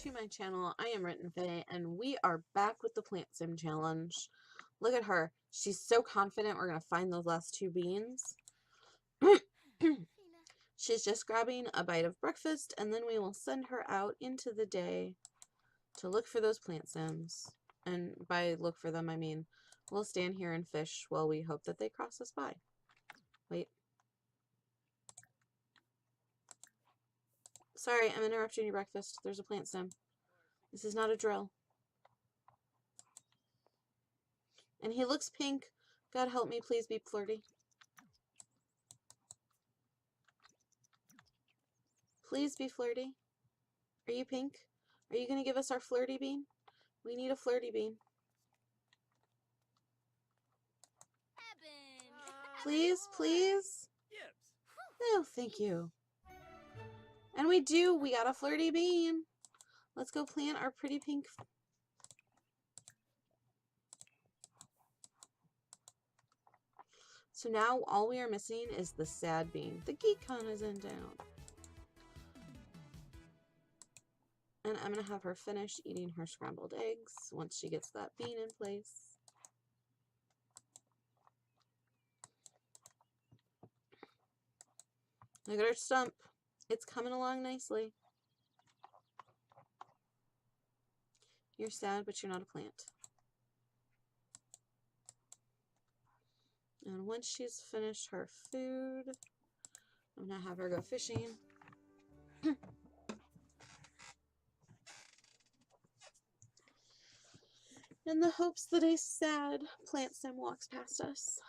to my channel. I am Written Faye, and we are back with the PlantSim challenge. Look at her. She's so confident we're going to find those last 2 beans. She's just grabbing a bite of breakfast, and then we will send her out into the day to look for those PlantSims. And by look for them, I mean we'll stand here and fish while we hope that they cross us by. Wait. Sorry, I'm interrupting your breakfast. There's a PlantSim. This is not a drill. And he looks pink. God help me, please be flirty. Please be flirty. Are you pink? Are you going to give us our flirty bean? We need a flirty bean. Please, please. Oh, thank you. And we do. We got a flirty bean. Let's go plant our pretty pink. So now all we are missing is the sad bean. The GeekCon is in town. And I'm going to have her finish eating her scrambled eggs once she gets that bean in place. Look at her stump. It's coming along nicely. You're sad, but you're not a plant. And once she's finished her food, I'm going to have her go fishing. In the hopes that a sad PlantSim walks past us.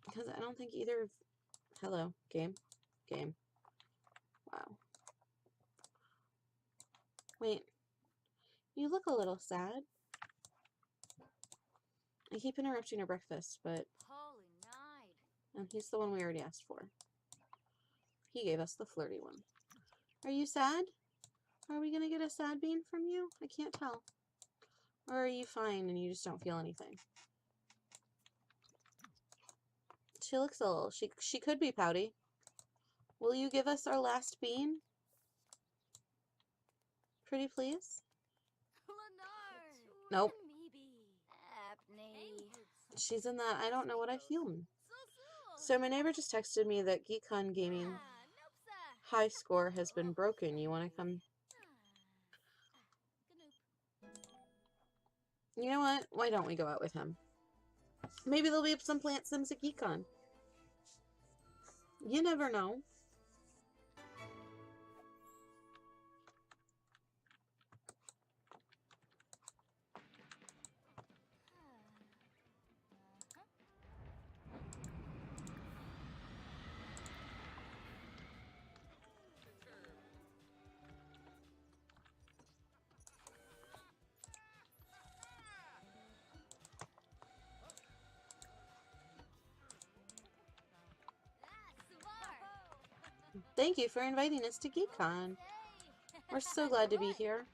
Because I don't think either of... Hello, game. Game. Wow. Wait. You look a little sad. I keep interrupting her breakfast, but... And he's the one we already asked for. He gave us the flirty one. Are you sad? Are we going to get a sad bean from you? I can't tell. Or are you fine and you just don't feel anything? She looks a little... She could be pouty. Will you give us our last bean? Pretty please? Nope. She's in that I don't know what I feel. So my neighbor just texted me that GeekCon Gaming high score has been broken. You want to come? You know what? Why don't we go out with him? Maybe there'll be some PlantSims at GeekCon. You never know. Thank you for inviting us to GeekCon. We're so glad to be here.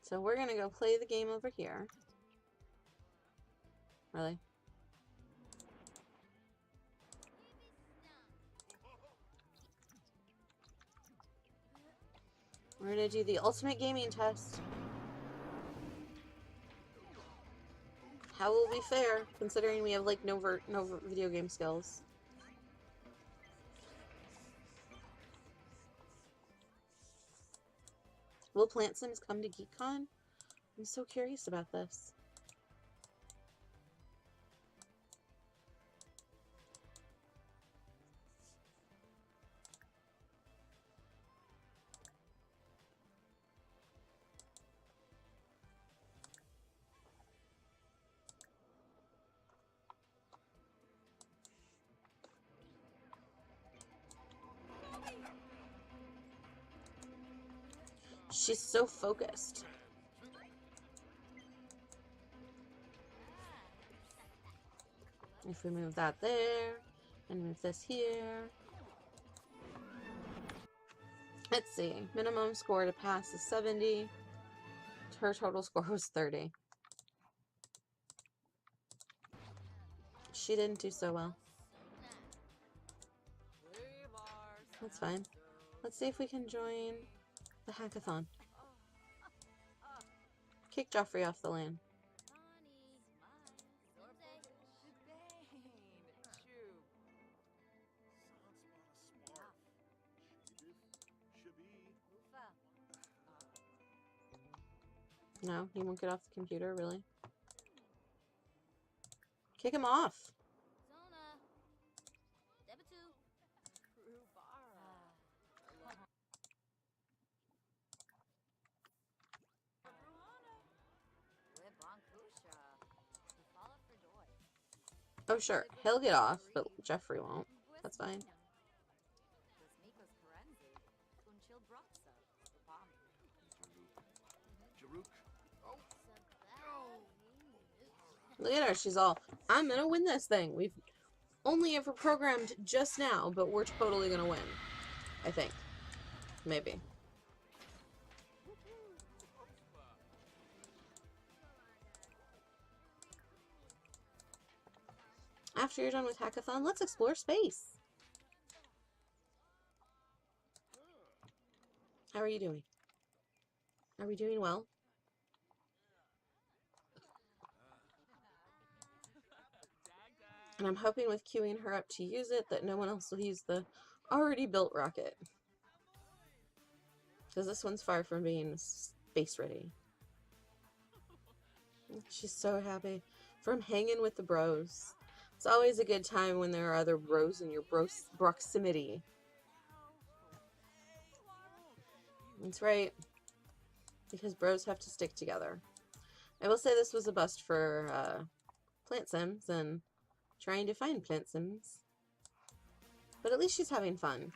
So we're gonna go play the game over here. Really? We're gonna do the ultimate gaming test. How will be fair, considering we have like no video game skills? Will PlantSims come to GeekCon? I'm so curious about this. She's so focused. If we move that there, and move this here. Let's see. Minimum score to pass is 70. Her total score was 30. She didn't do so well. That's fine. Let's see if we can join the hackathon. Kick Joffrey off the land. No, he won't get off the computer, really? Kick him off! Oh, sure. He'll get off, but Jeffrey won't. That's fine. Look at her. She's all, I'm gonna win this thing. We've only ever programmed just now, but we're totally gonna win. I think. Maybe. After you're done with hackathon, let's explore space. How are you doing? Are we doing well? And I'm hoping with queuing her up to use it that no one else will use the already built rocket. Because this one's far from being space ready. She's so happy. From hanging with the bros. It's always a good time when there are other bros in your proximity. That's right. Because bros have to stick together. I will say this was a bust for PlantSims and trying to find PlantSims. But at least she's having fun.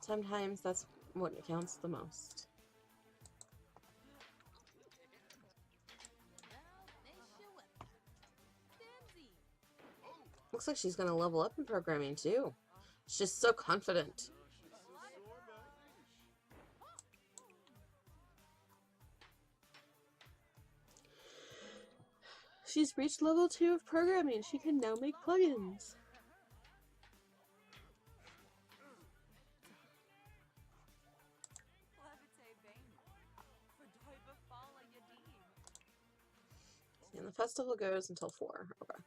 Sometimes that's what counts the most. Looks like she's going to level up in programming too. She's so confident. She's reached level 2 of programming. She can now make plugins. And the festival goes until 4. Okay.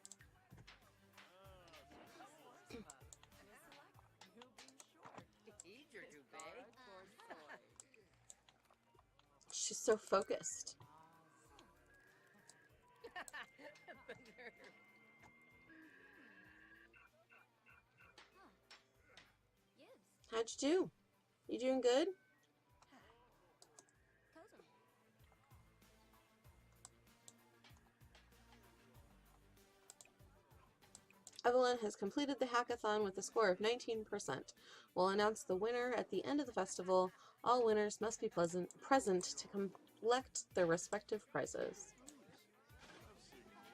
She's so focused. How'd you do? You doing good? Evelyn has completed the hackathon with a score of 19%. We'll announce the winner at the end of the festival. All winners must be present to collect their respective prizes.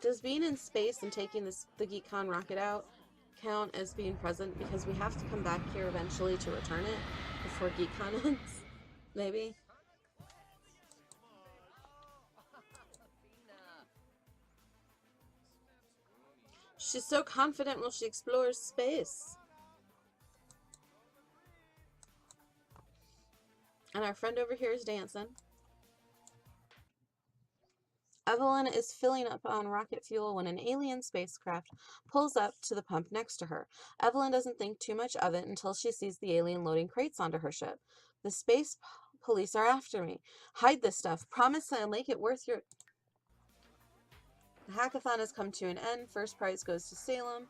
Does being in space and taking the GeekCon rocket out count as being present because we have to come back here eventually to return it before GeekCon ends? Maybe. She's so confident while she explores space. And our friend over here is dancing. Evelyn is filling up on rocket fuel when an alien spacecraft pulls up to the pump next to her. Evelyn doesn't think too much of it until she sees the alien loading crates onto her ship. The space police are after me. Hide this stuff. Promise I'll make it worth your... The hackathon has come to an end. First prize goes to Salem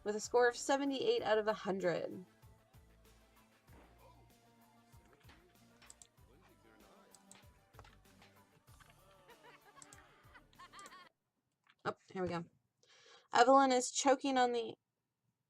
with a score of 78 out of 100. Oh, here we go. Evelyn is choking on the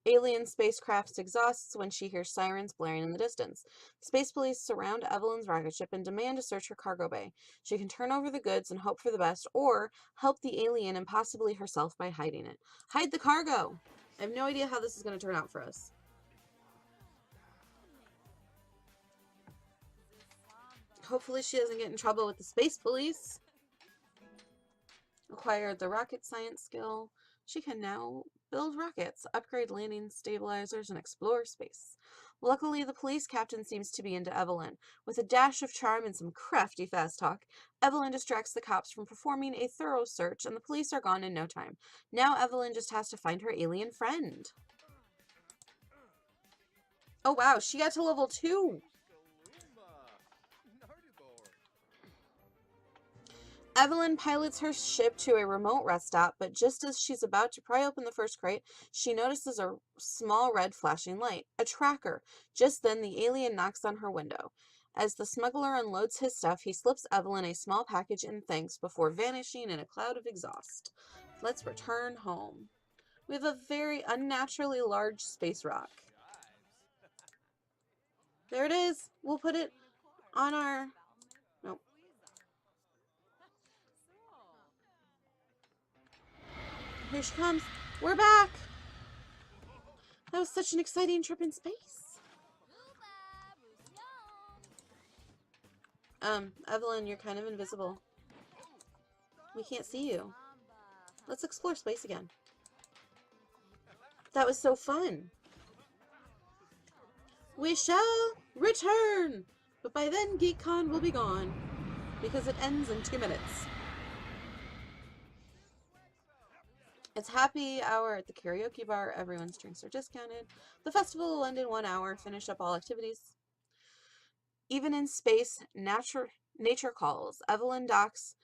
alien spacecraft's exhausts when she hears sirens blaring in the distance. Space police surround Evelyn's rocket ship and demand to search her cargo bay. She can turn over the goods and hope for the best, or help the alien and possibly herself by hiding it. Hide the cargo! I have no idea how this is going to turn out for us. Hopefully she doesn't get in trouble with the space police. Acquired the rocket science skill. She can now build rockets, upgrade landing stabilizers, and explore space. Luckily, the police captain seems to be into Evelyn. With a dash of charm and some crafty fast talk, Evelyn distracts the cops from performing a thorough search, and the police are gone in no time. Now Evelyn just has to find her alien friend. Oh wow, she got to level 2! Evelyn pilots her ship to a remote rest stop, but just as she's about to pry open the first crate, she notices a small red flashing light. A tracker. Just then, the alien knocks on her window. As the smuggler unloads his stuff, he slips Evelyn a small package in thanks before vanishing in a cloud of exhaust. Let's return home. We have a very unnaturally large space rock. There it is. We'll put it on our... Nope. Here she comes. We're back. That was such an exciting trip in space. Evelyn, you're kind of invisible. We can't see you. Let's explore space again. That was so fun. We shall return. But by then, GeekCon will be gone. Because it ends in 2 minutes. It's happy hour at the karaoke bar. Everyone's drinks are discounted. The festival will end in 1 hour. Finish up all activities. Even in space, nature calls. Evelyn docks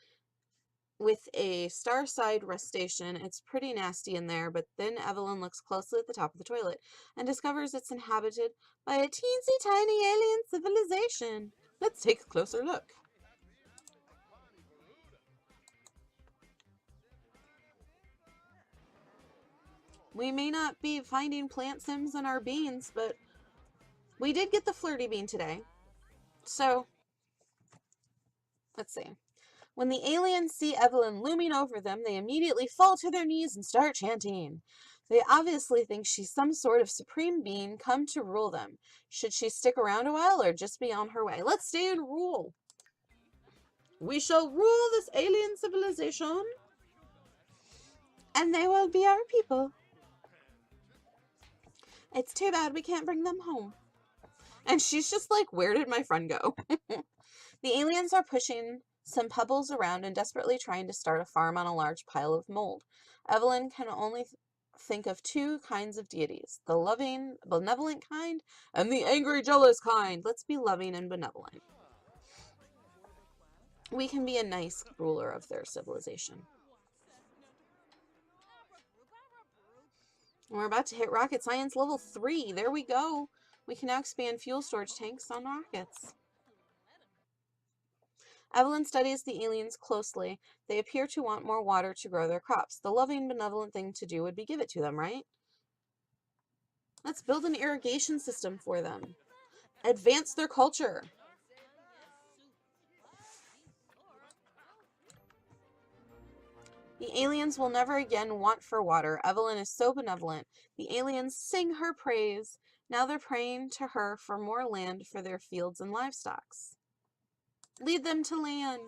with a star-side rest station. It's pretty nasty in there, but then Evelyn looks closely at the top of the toilet and discovers it's inhabited by a teensy tiny alien civilization. Let's take a closer look. We may not be finding PlantSims in our beans, but we did get the flirty bean today. So, let's see. When the aliens see Evelyn looming over them, they immediately fall to their knees and start chanting. They obviously think she's some sort of supreme being come to rule them. Should she stick around a while or just be on her way? Let's stay and rule. We shall rule this alien civilization, and they will be our people. It's too bad we can't bring them home. And she's just like, where did my friend go? The aliens are pushing some pebbles around and desperately trying to start a farm on a large pile of mold. Evelyn can only think of 2 kinds of deities, the loving, benevolent kind, and the angry, jealous kind. Let's be loving and benevolent. We can be a nice ruler of their civilization. We're about to hit rocket science level 3. There we go. We can now expand fuel storage tanks on rockets. Evelyn studies the aliens closely. They appear to want more water to grow their crops. The loving, benevolent thing to do would be give it to them, right? Let's build an irrigation system for them. Advance their culture. The aliens will never again want for water. Evelyn is so benevolent. The aliens sing her praise. Now they're praying to her for more land for their fields and livestock. Lead them to land.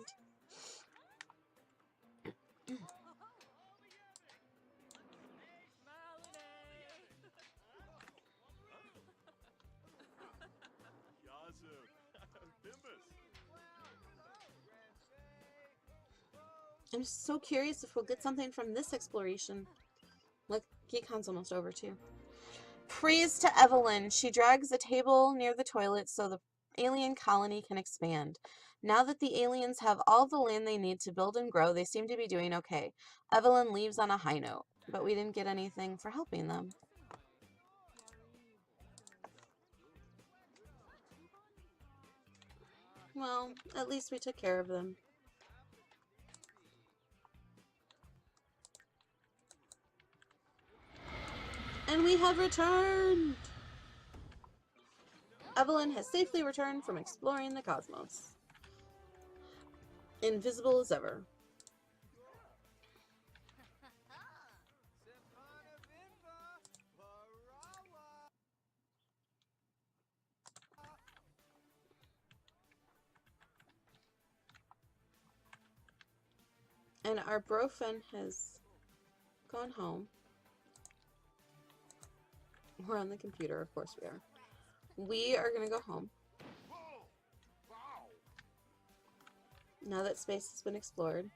I'm so curious if we'll get something from this exploration. Look, GeekCon's almost over too. Praise to Evelyn. She drags a table near the toilet so the alien colony can expand. Now that the aliens have all the land they need to build and grow, they seem to be doing okay. Evelyn leaves on a high note, but we didn't get anything for helping them. Well, at least we took care of them. And we have returned! Evelyn has safely returned from exploring the cosmos. Invisible as ever. And our brofen has gone home. We're on the computer, of course we are. We are gonna go home. Now that space has been explored.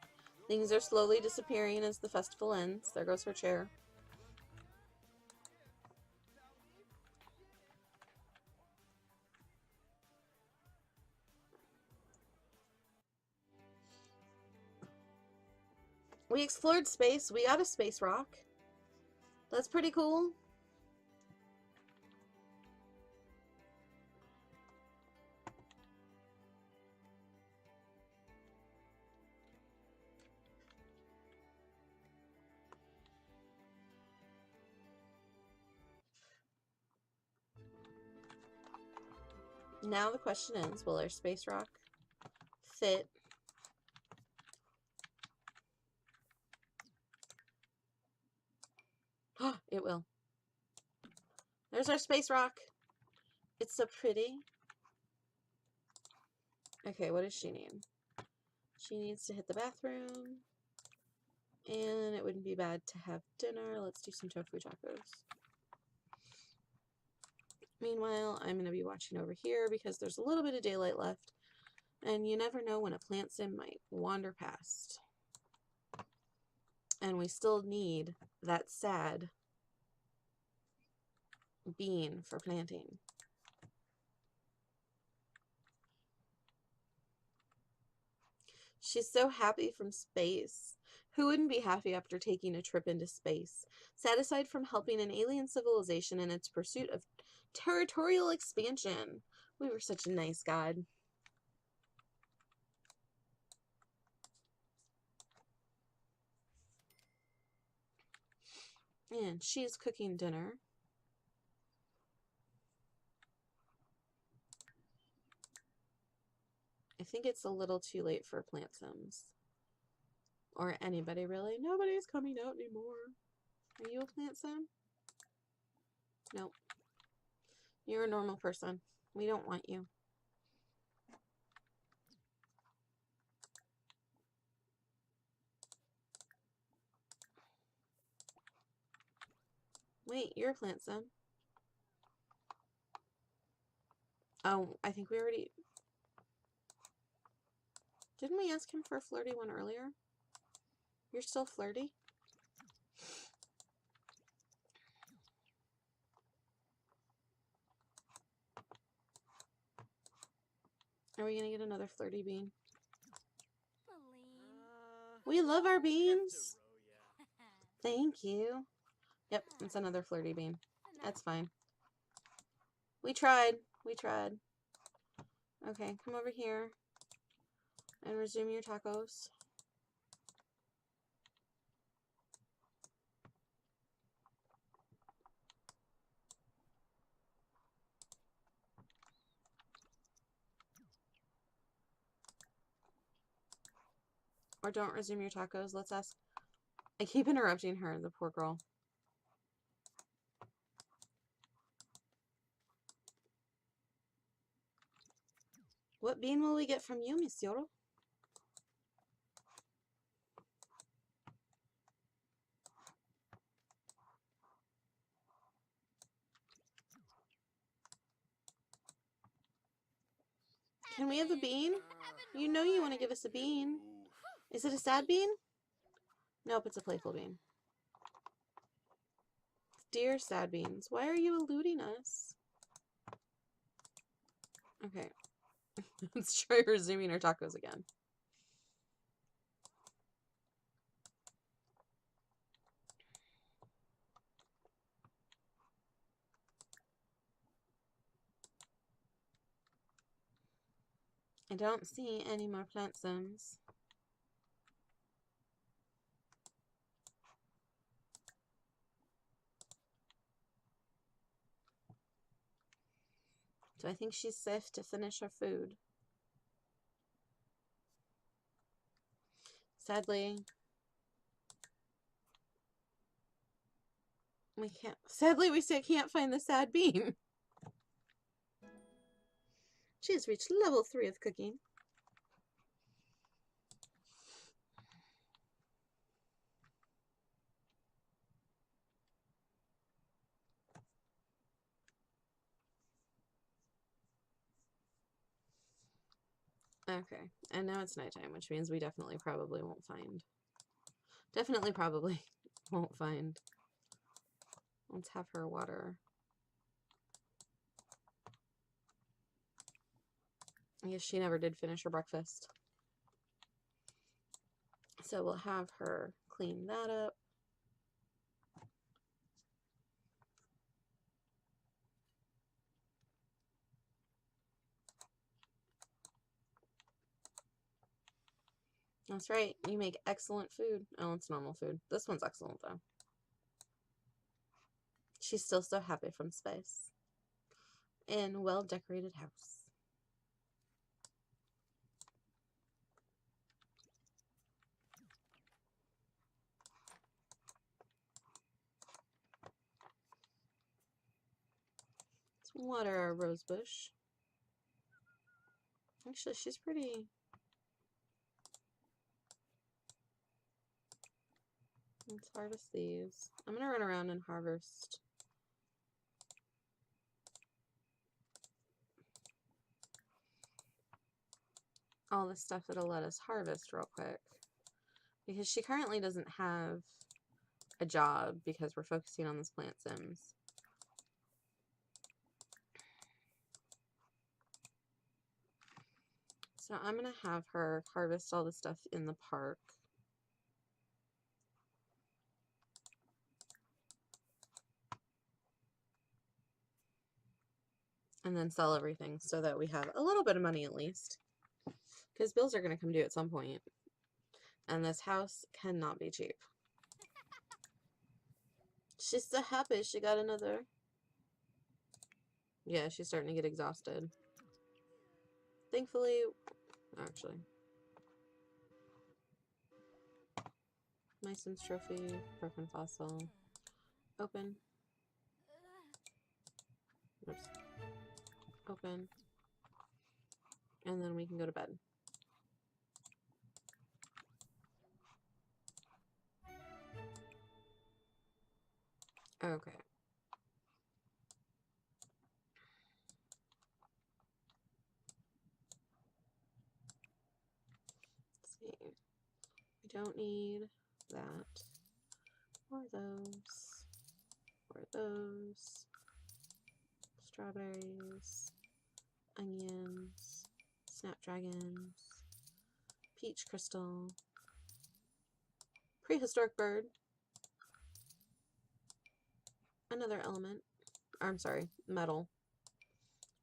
Things are slowly disappearing as the festival ends. There goes her chair. We explored space. We got a space rock. That's pretty cool. Now the question is, will our space rock fit? Oh, it will. There's our space rock. It's so pretty. Okay, what does she need? She needs to hit the bathroom. And it wouldn't be bad to have dinner. Let's do some tofu tacos. Meanwhile, I'm going to be watching over here because there's a little bit of daylight left. And you never know when a plant sim might wander past. And we still need that sad bean for planting. She's so happy from space. Who wouldn't be happy after taking a trip into space? Satisfied from helping an alien civilization in its pursuit of territorial expansion. We were such a nice god. And she's cooking dinner. I think it's a little too late for PlantSims. Or anybody, really. Nobody's coming out anymore. Are you a PlantSim? Nope. You're a normal person. We don't want you. Wait, you're a PlantSim. Oh, I think we already... Didn't we ask him for a flirty one earlier? You're still flirty? Are we gonna get another flirty bean? We love our beans! Thank you. Yep, it's another flirty bean. That's fine. We tried. We tried. Okay, come over here and resume your tacos. Or don't resume your tacos. Let's ask. I keep interrupting her, the poor girl. What bean will we get from you, Monsieur? Can we have a bean? You know you want to give us a bean. Is it a sad bean? Nope, it's a playful bean. Dear sad beans, why are you eluding us? Okay. Let's try resuming our tacos again. I don't see any more PlantSims. Do I think she's safe to finish her food? Sadly, we can't. Sadly, we still can't find the sad bean. She has reached level 3 of cooking. Okay, and now it's nighttime, which means we definitely probably won't find. Definitely probably won't find. Let's have her water. I guess she never did finish her breakfast. So we'll have her clean that up. That's right. You make excellent food. Oh, it's normal food. This one's excellent, though. She's still so happy from space. In a well-decorated house. Let's water our rose bush. Actually, she's pretty... Let's harvest these. I'm going to run around and harvest all the stuff that'll let us harvest real quick. Because she currently doesn't have a job because we're focusing on this PlantSims. So I'm going to have her harvest all the stuff in the park. And then sell everything so that we have a little bit of money at least. Because bills are going to come due at some point. And this house cannot be cheap. She's so happy she got another. Yeah, she's starting to get exhausted. Thankfully, actually. My Sims trophy, broken fossil. Open. Oops. Open. And then we can go to bed. Okay. Let's see. We don't need that. Or those. Or those. Strawberries. Onions. Snapdragons. Peach crystal. Prehistoric bird. Another element. I'm sorry, metal.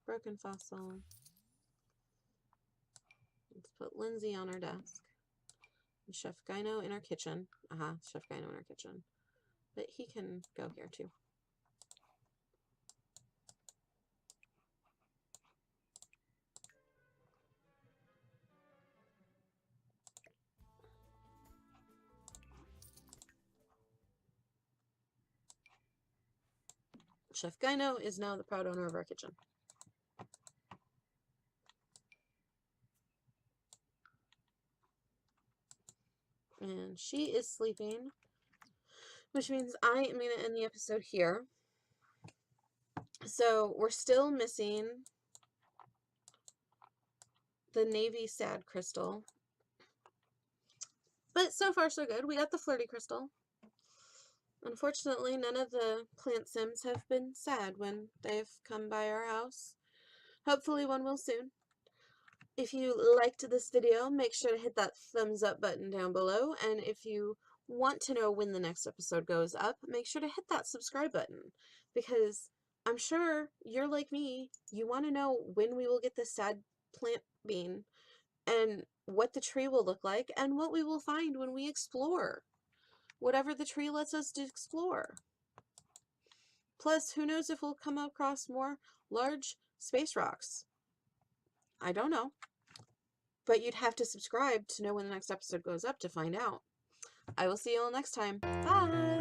Broken fossil. Let's put Lindsay on our desk. And Chef Gyno in our kitchen. Chef Gyno in our kitchen. But he can go here too. Chef Gyno is now the proud owner of our kitchen. And she is sleeping, which means I am going to end the episode here. So we're still missing the navy sad crystal. But so far so good. We got the flirty crystal. Unfortunately, none of the PlantSims have been sad when they've come by our house. Hopefully one will soon. If you liked this video, make sure to hit that thumbs up button down below. And if you want to know when the next episode goes up, make sure to hit that subscribe button. Because I'm sure you're like me. You want to know when we will get this sad plant bean. And what the tree will look like. And what we will find when we explore. Whatever the tree lets us to explore. Plus, who knows if we'll come across more large space rocks? I don't know. But you'd have to subscribe to know when the next episode goes up to find out. I will see you all next time. Bye!